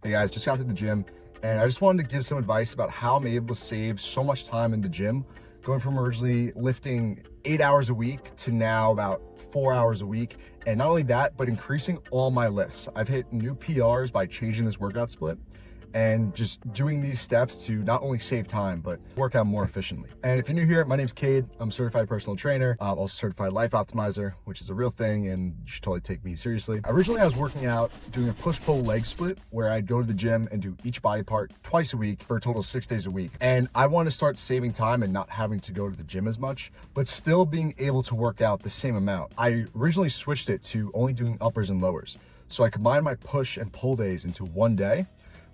Hey guys, just got to the gym and I just wanted to give some advice about how I'm able to save so much time in the gym, going from originally lifting 8 hours a week to now about 4 hours a week. And not only that, but increasing all my lifts. I've hit new PRs by changing this workout split and just doing these steps to not only save time, but work out more efficiently. And if you're new here, my name's Cade. I'm a certified personal trainer. I'm also certified life optimizer, which is a real thing and you should totally take me seriously. Originally, I was working out doing a push-pull leg split where I'd go to the gym and do each body part twice a week for a total of 6 days a week. And I want to start saving time and not having to go to the gym as much, but still being able to work out the same amount. I originally switched it to only doing uppers and lowers. So I combined my push and pull days into one day,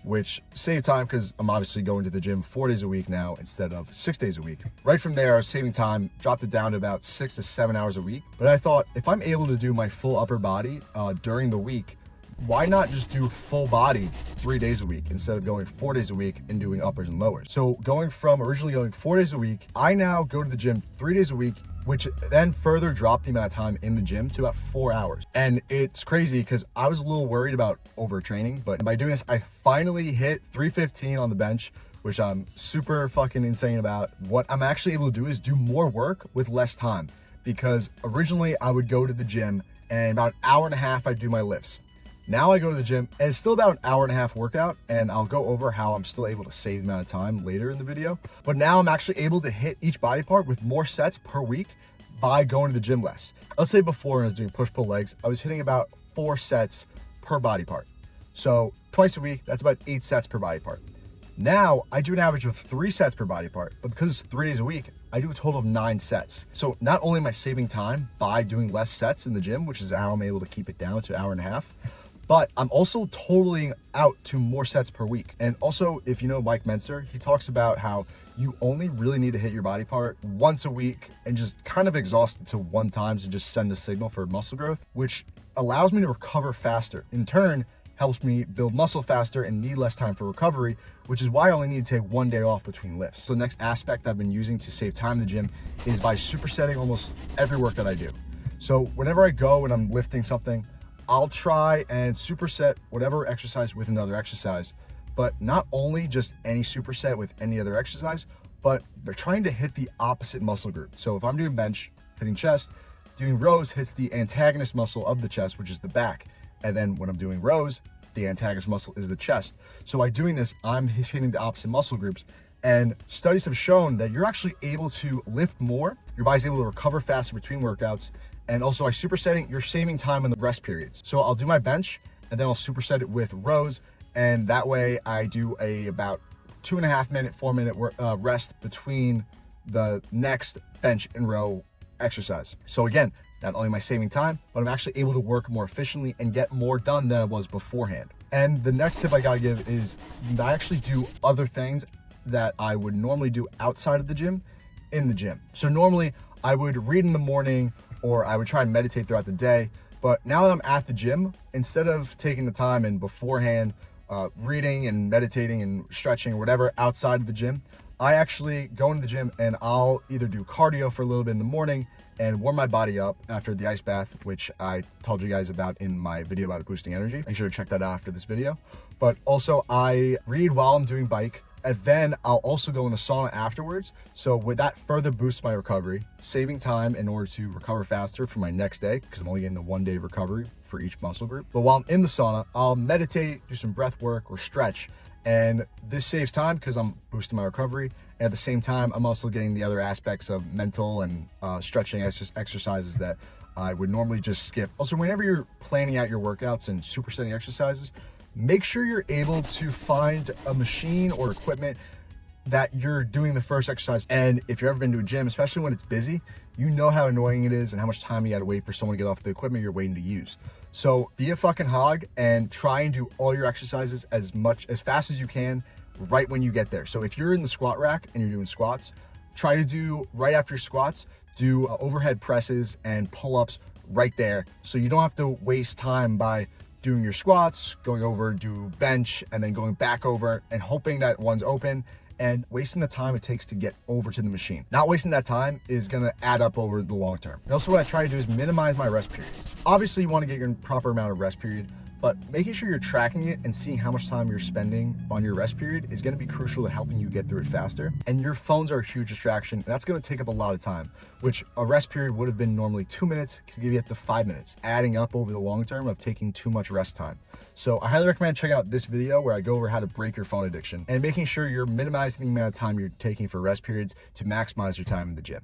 which saved time because I'm obviously going to the gym 4 days a week now instead of 6 days a week. Right from there, I was saving time, dropped it down to about 6 to 7 hours a week. But I thought if I'm able to do my full upper body during the week, why not just do full body 3 days a week instead of going 4 days a week and doing uppers and lowers? So going from originally going 4 days a week, I now go to the gym 3 days a week, which then further dropped the amount of time in the gym to about 4 hours. And it's crazy because I was a little worried about overtraining, but by doing this, I finally hit 315 on the bench, which I'm super fucking insane about. What I'm actually able to do is do more work with less time, because originally I would go to the gym and about an hour and a half I'd do my lifts. Now I go to the gym and it's still about an hour and a half workout, and I'll go over how I'm still able to save the amount of time later in the video. But now I'm actually able to hit each body part with more sets per week by going to the gym less. Let's say before when I was doing push-pull legs, I was hitting about 4 sets per body part. So twice a week, that's about 8 sets per body part. Now I do an average of 3 sets per body part, but because it's 3 days a week, I do a total of 9 sets. So not only am I saving time by doing less sets in the gym, which is how I'm able to keep it down to an hour and a half, but I'm also totaling out to more sets per week. And also, if you know Mike Menser, he talks about how you only really need to hit your body part once a week and just kind of exhaust it to 1 time to just send a signal for muscle growth, which allows me to recover faster. In turn, helps me build muscle faster and need less time for recovery, which is why I only need to take 1 day off between lifts. So the next aspect I've been using to save time in the gym is by supersetting almost every work that I do. So whenever I go and I'm lifting something, I'll try and superset whatever exercise with another exercise, but not only just any superset with any other exercise, but they're trying to hit the opposite muscle group. So if I'm doing bench, hitting chest, doing rows hits the antagonist muscle of the chest, which is the back. And then when I'm doing rows, the antagonist muscle is the chest. So by doing this, I'm hitting the opposite muscle groups. And studies have shown that you're actually able to lift more, your body's able to recover faster between workouts, and also by supersetting, you're saving time in the rest periods. So I'll do my bench and then I'll superset it with rows. And that way I do about 2.5 minute, 4 minute rest between the next bench and row exercise. So again, not only am I saving time, but I'm actually able to work more efficiently and get more done than I was beforehand. And the next tip I gotta give is I actually do other things that I would normally do outside of the gym in the gym. So normally I would read in the morning, or I would try and meditate throughout the day. But now that I'm at the gym, instead of taking the time and beforehand reading and meditating and stretching or whatever outside of the gym, I actually go into the gym and I'll either do cardio for a little bit in the morning and warm my body up after the ice bath, which I told you guys about in my video about boosting energy. Make sure to check that out after this video. But also I read while I'm doing bike, and then I'll also go in a sauna afterwards. So with that further boosts my recovery, saving time in order to recover faster for my next day, because I'm only getting the 1 day recovery for each muscle group. But while I'm in the sauna, I'll meditate, do some breath work or stretch. And this saves time because I'm boosting my recovery. And at the same time, I'm also getting the other aspects of mental and stretching exercises that I would normally just skip. Also, whenever you're planning out your workouts and supersetting exercises, make sure you're able to find a machine or equipment that you're doing the first exercise. And if you've ever been to a gym, especially when it's busy, you know how annoying it is and how much time you gotta wait for someone to get off the equipment you're waiting to use. So be a fucking hog and try and do all your exercises as fast as you can right when you get there. So if you're in the squat rack and you're doing squats, try to do right after your squats, do overhead presses and pull-ups right there. So you don't have to waste time by doing your squats, going over, do bench, and then going back over and hoping that one's open and wasting the time it takes to get over to the machine. Not wasting that time is gonna add up over the long term. And also what I try to do is minimize my rest periods. Obviously you wanna get your proper amount of rest period, but making sure you're tracking it and seeing how much time you're spending on your rest period is going to be crucial to helping you get through it faster. And your phones are a huge distraction, and that's going to take up a lot of time, which a rest period would have been normally 2 minutes, could give you up to 5 minutes, adding up over the long term of taking too much rest time. So I highly recommend checking out this video where I go over how to break your phone addiction and making sure you're minimizing the amount of time you're taking for rest periods to maximize your time in the gym.